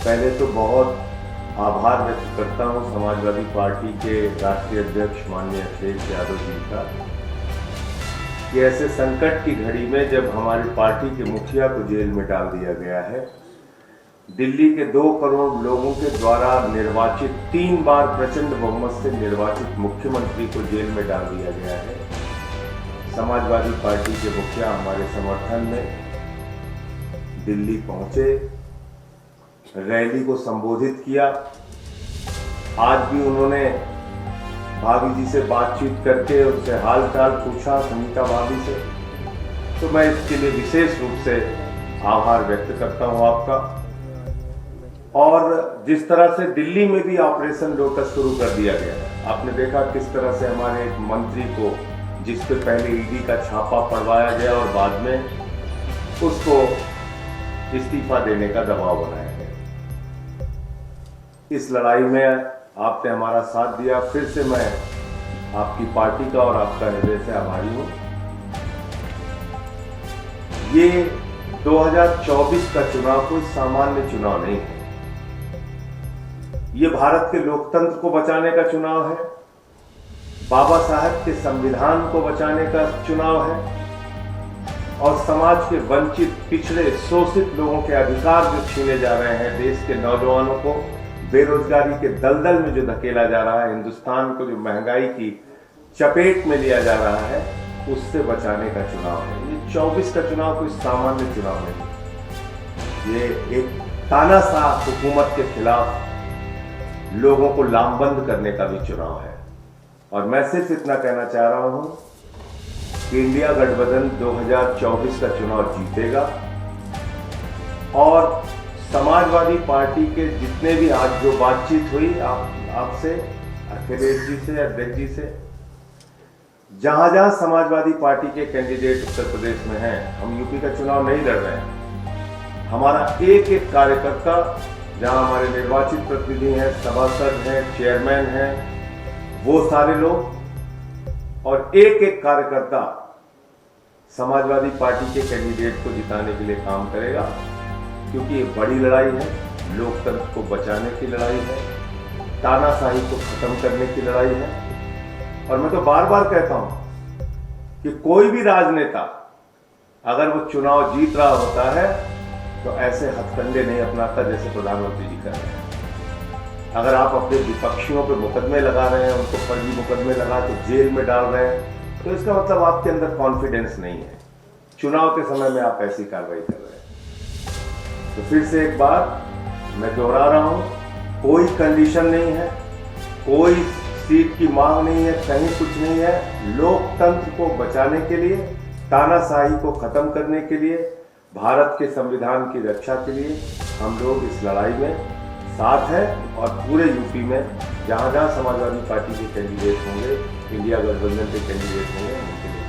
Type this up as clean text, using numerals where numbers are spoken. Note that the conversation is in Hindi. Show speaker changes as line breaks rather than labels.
पहले तो बहुत आभार व्यक्त करता हूं समाजवादी पार्टी के राष्ट्रीय अध्यक्ष माननीय अखिलेश यादव जी का कि ऐसे संकट की घड़ी में जब हमारी पार्टी के मुखिया को जेल में डाल दिया गया है, दिल्ली के 2 करोड़ लोगों के द्वारा निर्वाचित 3 बार प्रचंड बहुमत से निर्वाचित मुख्यमंत्री को जेल में डाल दिया गया है। समाजवादी पार्टी के मुखिया हमारे समर्थन में दिल्ली पहुंचे, रैली को संबोधित किया। आज भी उन्होंने भाभी जी से बातचीत करके उनसे हाल चाल पूछा, सुनीता भाभी से। तो मैं इसके लिए विशेष रूप से आभार व्यक्त करता हूं आपका। और जिस तरह से दिल्ली में भी ऑपरेशन लोटस शुरू कर दिया गया है, आपने देखा किस तरह से हमारे एक मंत्री को, जिस पे पहले ईडी का छापा पड़वाया गया और बाद में उसको इस्तीफा देने का दबाव बनाया गया। इस लड़ाई में आपने हमारा साथ दिया। फिर से मैं आपकी पार्टी का और आपका हृदय से आभारी हूं। ये 2024 का चुनाव कोई सामान्य चुनाव नहीं है। ये भारत के लोकतंत्र को बचाने का चुनाव है, बाबा साहब के संविधान को बचाने का चुनाव है और समाज के वंचित, पिछड़े, शोषित लोगों के अधिकार जो छीने जा रहे हैं, देश के नौजवानों को बेरोजगारी के दलदल में जो धकेला जा रहा है, हिंदुस्तान को जो महंगाई की चपेट में लिया जा रहा है, उससे बचाने का चुनाव है। ये 24 का चुनाव कोई सामान्य चुनाव नहीं, ये एक तानाशाह हुकूमत के खिलाफ लोगों को लामबंद करने का भी चुनाव है। और मैं सिर्फ इतना कहना चाह रहा हूं कि इंडिया गठबंधन 2024 का चुनाव जीतेगा और समाजवादी पार्टी के जितने भी आज जो बातचीत हुई आपसे, अखिलेश जी से, अध्यक्ष जी से, जहां जहां समाजवादी पार्टी के कैंडिडेट उत्तर प्रदेश में हैं, हम यूपी का चुनाव नहीं लड़ रहे हैं। हमारा एक एक कार्यकर्ता, जहां हमारे निर्वाचित प्रतिनिधि हैं, सभासद हैं, चेयरमैन हैं, वो सारे लोग और एक एक कार्यकर्ता समाजवादी पार्टी के कैंडिडेट को जिताने के लिए काम करेगा, क्योंकि ये बड़ी लड़ाई है, लोकतंत्र को बचाने की लड़ाई है, तानाशाही को खत्म करने की लड़ाई है। और मैं तो बार बार कहता हूं कि कोई भी राजनेता अगर वो चुनाव जीत रहा होता है तो ऐसे हथकंडे नहीं अपनाता जैसे प्रधानमंत्री जी कर रहे हैं। अगर आप अपने विपक्षियों पे मुकदमे लगा रहे हैं, उनको फर्जी मुकदमे लगा के जेल में डाल रहे हैं, तो इसका मतलब आपके अंदर कॉन्फिडेंस नहीं है। चुनाव के समय में आप ऐसी कार्रवाई कर रहे हैं। तो फिर से एक बार मैं दोहरा रहा हूं, कोई कंडीशन नहीं है, कोई सीट की मांग नहीं है, कहीं कुछ नहीं है। लोकतंत्र को बचाने के लिए, तानाशाही को खत्म करने के लिए, भारत के संविधान की रक्षा के लिए हम लोग इस लड़ाई में साथ हैं। और पूरे यूपी में जहां जहां समाजवादी पार्टी के कैंडिडेट होंगे, इंडिया गठबंधन के कैंडिडेट होंगे, उनके लिए